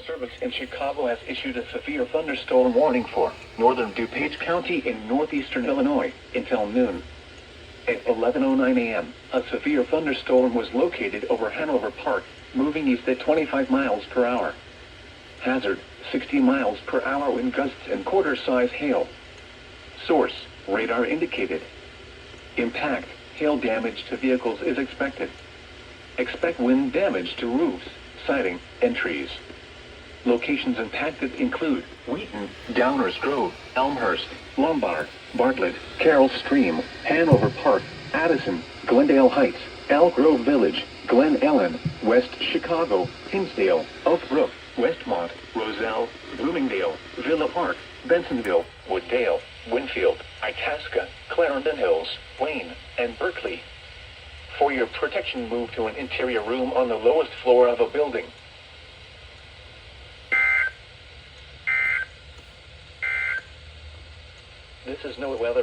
Service in Chicago has issued a severe thunderstorm warning for northern DuPage County in northeastern Illinois until noon. At 11:09 a.m., a severe thunderstorm was located over Hanover Park, moving east at 25 miles per hour. Hazard, 60 miles per hour wind gusts and quarter-size hail. Source, radar indicated. Impact, hail damage to vehicles is expected. Expect wind damage to roofs, siding, and trees. Locations impacted include Wheaton, Downers Grove, Elmhurst, Lombard, Bartlett, Carroll Stream, Hanover Park, Addison, Glendale Heights, Elk Grove Village, Glen Ellen, West Chicago, Hinsdale, Oak Brook, Westmont, Roselle, Bloomingdale, Villa Park, Bensonville, Wooddale, Winfield, Itasca, Clarendon Hills, Wayne, and Berkeley. For your protection, move to an interior room on the lowest floor of a building. This is no weather.